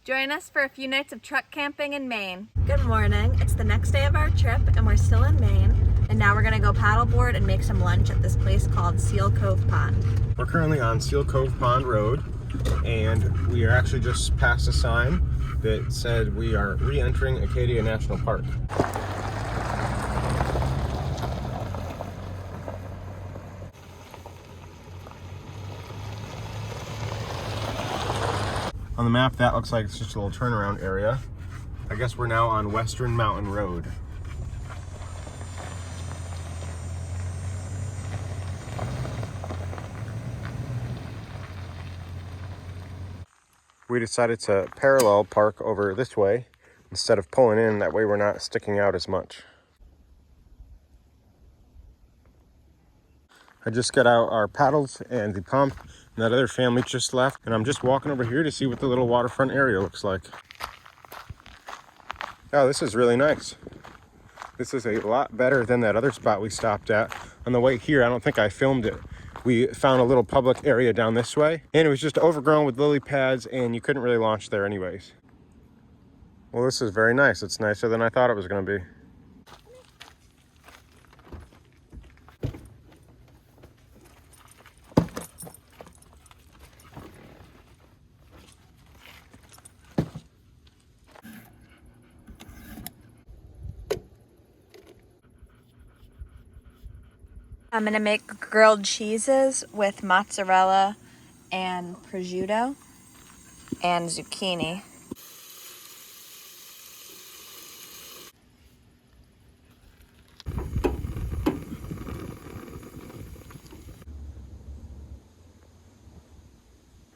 Join us for a few nights of truck camping in Maine. Good morning. It's the next day of our trip and we're still in Maine. And now we're gonna go paddleboard and make some lunch at this place called Cove Pond. We're currently on Seal Cove Pond Road and we are actually just past a sign that said we are re-entering Acadia National Park. On the map, that looks like it's just a little turnaround area. I guess we're now on Western Mountain Road. We decided to parallel park over this way instead of pulling in. That way we're not sticking out as much. I just got out our paddles and the pump, and that other family just left, and I'm just walking over here to see what the little waterfront area looks like. Oh, this is really nice. This is a lot better than that other spot we stopped at. On the way here, I don't think I filmed it. We found a little public area down this way, and it was just overgrown with lily pads, and you couldn't really launch there anyways. Well, this is very nice. It's nicer than I thought it was going to be. I'm gonna make grilled cheeses with mozzarella and prosciutto and zucchini.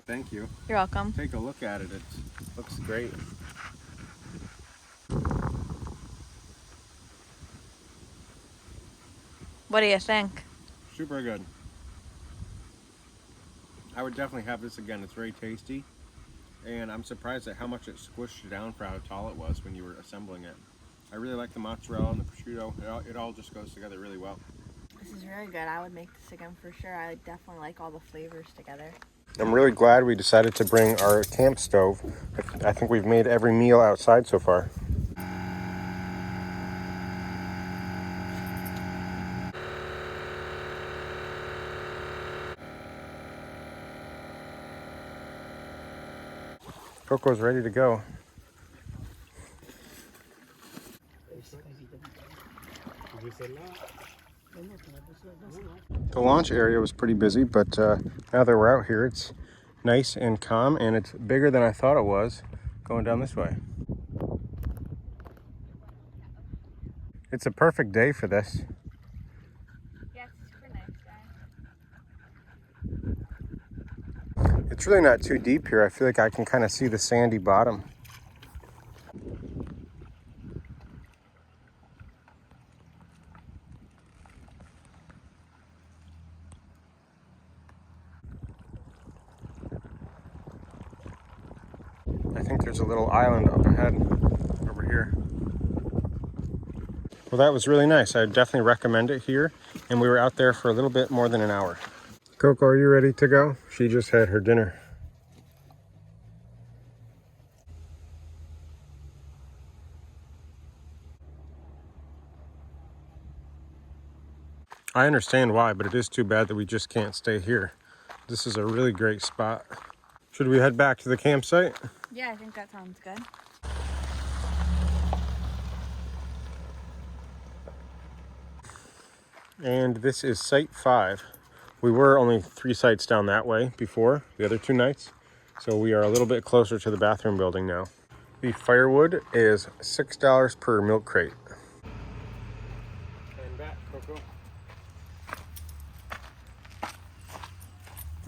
Thank you. You're welcome. Take a look at it. It looks great. What do you think? Super good. I would definitely have this again. It's very tasty, and I'm surprised at how much it squished down for how tall it was when you were assembling it. I really like the mozzarella and the prosciutto. It all just goes together really well. This is really good. I would make this again for sure. I definitely like all the flavors together. I'm really glad we decided to bring our camp stove. I think we've made every meal outside so far. Coco's ready to go. The launch area was pretty busy, but now that we're out here, it's nice and calm, and it's bigger than I thought it was going down this way. It's a perfect day for this. Yeah, it's super nice, It's really not too deep here. I feel like I can kind of see the sandy bottom. I think there's a little island up ahead over here. Well, that was really nice. I definitely recommend it here. And we were out there for a little bit more than an hour. Coco, are you ready to go? She just had her dinner. I understand why, but it is too bad that we just can't stay here. This is a really great spot. Should we head back to the campsite? Yeah, I think that sounds good. And this is site 5. We were only 3 sites down that way before, the other 2 nights. So we are a little bit closer to the bathroom building now. The firewood is $6 per milk crate. And back, Coco.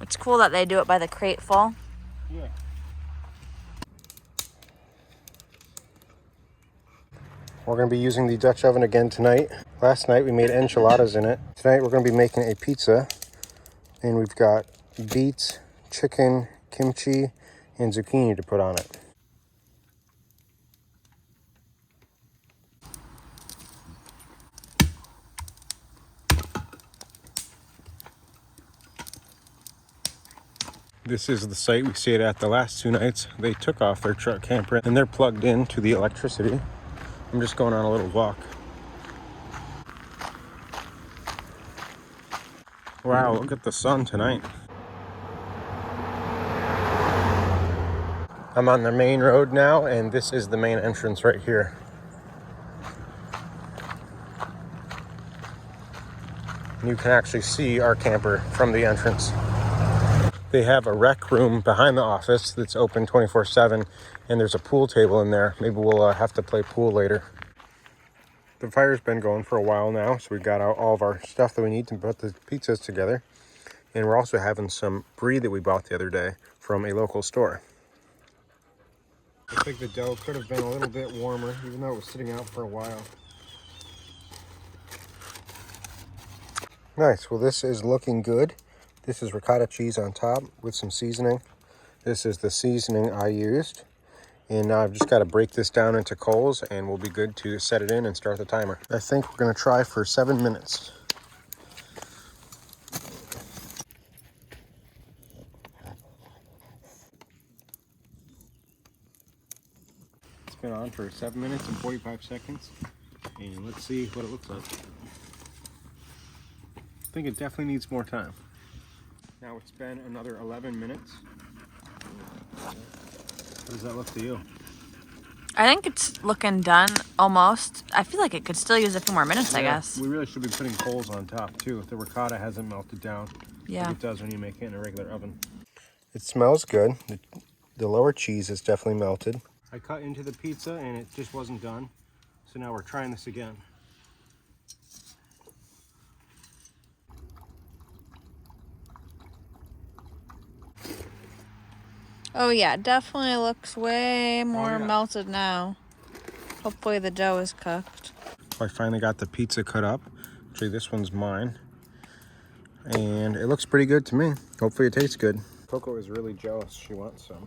It's cool that they do it by the crate full. Yeah. We're going to be using the Dutch oven again tonight. Last night we made enchiladas in it. Tonight we're going to be making a pizza. And we've got beets, chicken, kimchi, and zucchini to put on it. This is the site we stayed at the last 2 nights. They took off their truck camper and they're plugged into the electricity. I'm just going on a little walk. Wow, look at the sun tonight. I'm on the main road now, and this is the main entrance right here. You can actually see our camper from the entrance. They have a rec room behind the office that's open 24/7, and there's a pool table in there. Maybe we'll have to play pool later. The fire's been going for a while now, so we got out all of our stuff that we need to put the pizzas together. And we're also having some brie that we bought the other day from a local store. I think the dough could have been a little bit warmer, even though it was sitting out for a while. Nice, well this is looking good. This is ricotta cheese on top with some seasoning. This is the seasoning I used. And now I've just got to break this down into coals and we'll be good to set it in and start the timer. I think we're going to try for 7 minutes. It's been on for 7 minutes and 45 seconds. And let's see what it looks like. I think it definitely needs more time. Now it's been another 11 minutes. How does that look to you? I think it's looking done almost. I feel like it could still use a few more minutes, I guess. We really should be putting coals on top too. The ricotta hasn't melted down like it does when you make it in a regular oven. It smells good. The lower cheese is definitely melted. I cut into the pizza and it just wasn't done. So now we're trying this again. Oh yeah, definitely looks way more melted now. Hopefully the dough is cooked. I finally got the pizza cut up. Actually, this one's mine. And it looks pretty good to me. Hopefully it tastes good. Coco is really jealous. She wants some.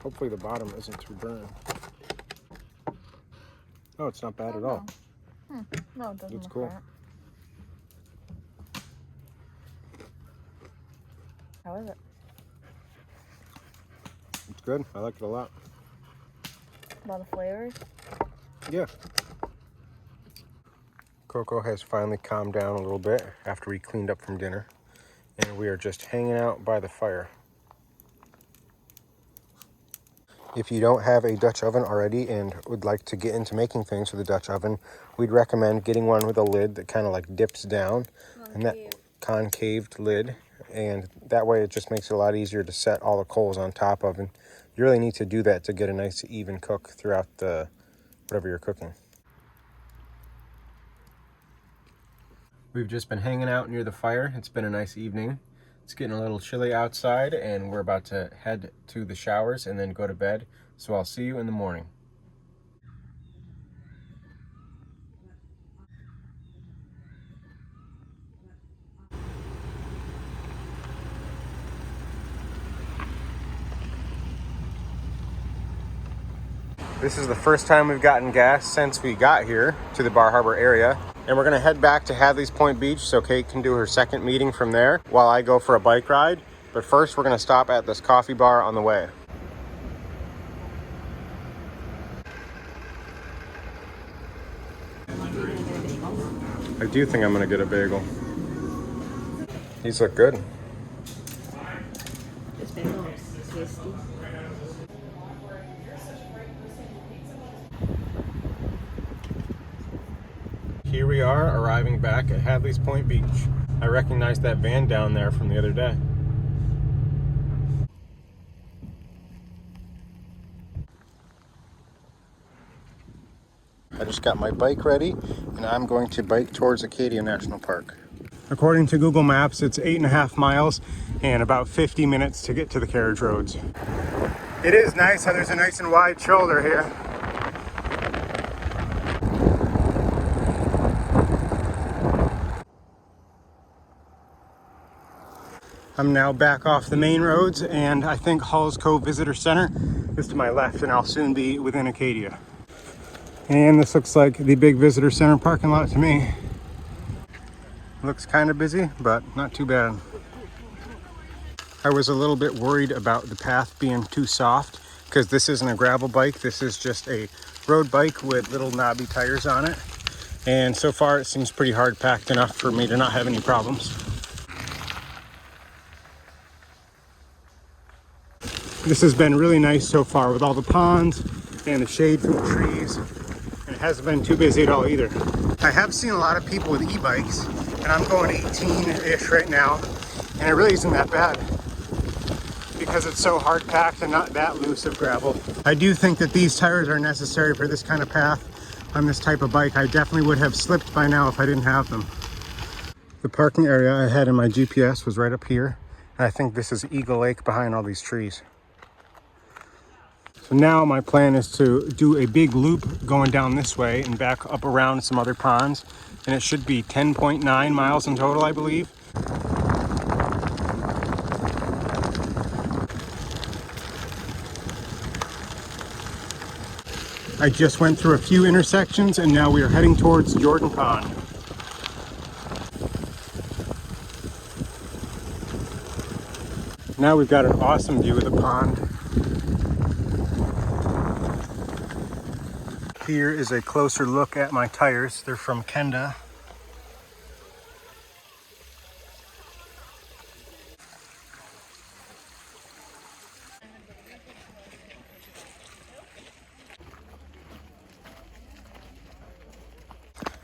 Hopefully the bottom isn't too burned. Oh, it's not bad at all. No, it doesn't. It's cool. How is it? It's good. I like it a lot. A lot of flavors? Yeah. Coco has finally calmed down a little bit after we cleaned up from dinner. And we are just hanging out by the fire. If you don't have a Dutch oven already and would like to get into making things with a Dutch oven, we'd recommend getting one with a lid that kind of like dips down. And that concaved lid. And that way it just makes it a lot easier to set all the coals on top of. And you really need to do that to get a nice even cook throughout the whatever you're cooking. We've just been hanging out near the fire. It's been a nice evening. It's getting a little chilly outside and we're about to head to the showers and then go to bed. So I'll see you in the morning. This is the first time we've gotten gas since we got here to the Bar Harbor area. And we're gonna head back to Hadley's Point Beach so Kate can do her second meeting from there while I go for a bike ride. But first we're gonna stop at this coffee bar on the way. I do think I'm gonna get a bagel. These look good. This bagel is tasty. Here we are arriving back at Hadley's Point Beach. I recognize that van down there from the other day. I just got my bike ready and I'm going to bike towards Acadia National Park. According to Google Maps, it's 8.5 miles and about 50 minutes to get to the carriage roads. It is nice how there's a nice and wide shoulder here. I'm now back off the main roads and I think Hall's Cove Visitor Center is to my left and I'll soon be within Acadia. And this looks like the big visitor center parking lot to me. Looks kind of busy, but not too bad. I was a little bit worried about the path being too soft because this isn't a gravel bike. This is just a road bike with little knobby tires on it. And so far it seems pretty hard packed enough for me to not have any problems. This has been really nice so far with all the ponds and the shade from the trees. And it hasn't been too busy at all either. I have seen a lot of people with e-bikes, and I'm going 18-ish right now, and it really isn't that bad because it's so hard packed and not that loose of gravel. I do think that these tires are necessary for this kind of path on this type of bike. I definitely would have slipped by now if I didn't have them. The parking area I had in my GPS was right up here, and I think this is Eagle Lake behind all these trees. So now my plan is to do a big loop going down this way and back up around some other ponds, and it should be 10.9 miles in total, I believe. I just went through a few intersections and now we are heading towards Jordan Pond. Now we've got an awesome view of the pond. Here is a closer look at my tires. They're from Kenda.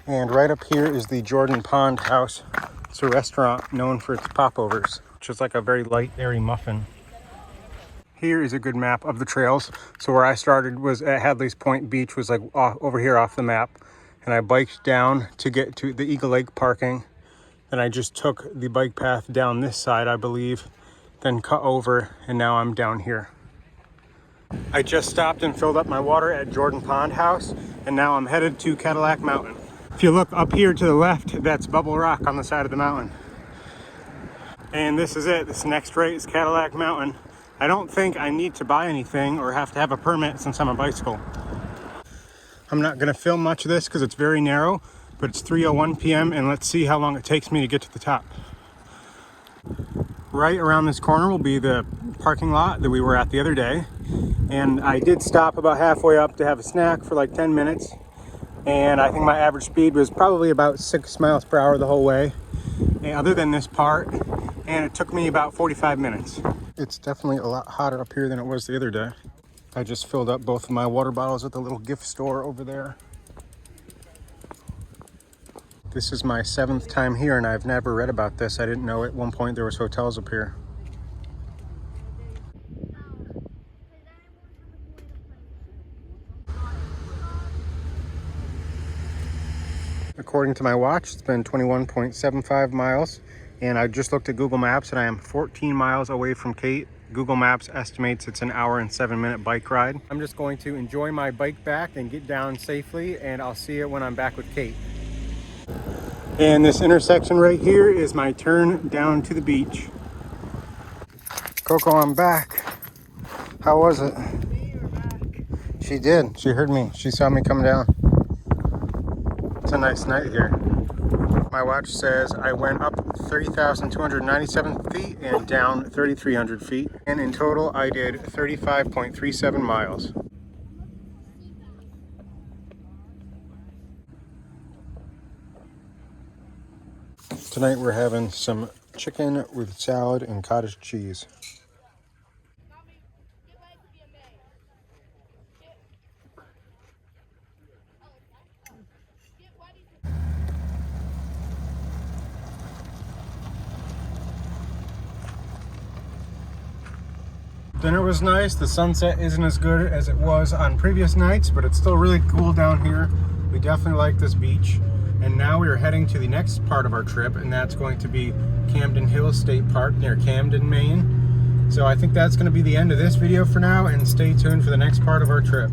And right up here is the Jordan Pond House. It's a restaurant known for its popovers, which is like a very light, airy muffin. Here is a good map of the trails. So where I started was at Hadley's Point Beach, was like over here off the map. And I biked down to get to the Eagle Lake parking. Then I just took the bike path down this side, I believe, then cut over, and now I'm down here. I just stopped and filled up my water at Jordan Pond House, and now I'm headed to Cadillac Mountain. If you look up here to the left, that's Bubble Rock on the side of the mountain. And this is it. This next right is Cadillac Mountain. I don't think I need to buy anything or have to have a permit since I'm a bicycle. I'm not going to film much of this because it's very narrow, but it's 3:01 p.m. and let's see how long it takes me to get to the top. Right around this corner will be the parking lot that we were at the other day. And I did stop about halfway up to have a snack for like 10 minutes. And I think my average speed was probably about 6 miles per hour the whole way, other than this part. And it took me about 45 minutes. It's definitely a lot hotter up here than it was the other day. I just filled up both of my water bottles at the little gift store over there. This is my 7th time here and I've never read about this. I didn't know at one point there was hotels up here. According to my watch, it's been 21.75 miles. And I just looked at Google Maps and I am 14 miles away from Kate. Google Maps estimates it's an hour and 7-minute bike ride. I'm just going to enjoy my bike back and get down safely, and I'll see you when I'm back with Kate. And this intersection right here is my turn down to the beach. Coco, I'm back. How was it? She did. She heard me. She saw me come down. It's a nice night here. My watch says I went up 30,297 feet and down 3,300 feet. And in total, I did 35.37 miles. Tonight we're having some chicken with salad and cottage cheese. Dinner was nice. The sunset isn't as good as it was on previous nights, but it's still really cool down here. We definitely like this beach. And now we are heading to the next part of our trip, and that's going to be Camden Hill State Park near Camden, Maine. So I think that's going to be the end of this video for now, and stay tuned for the next part of our trip.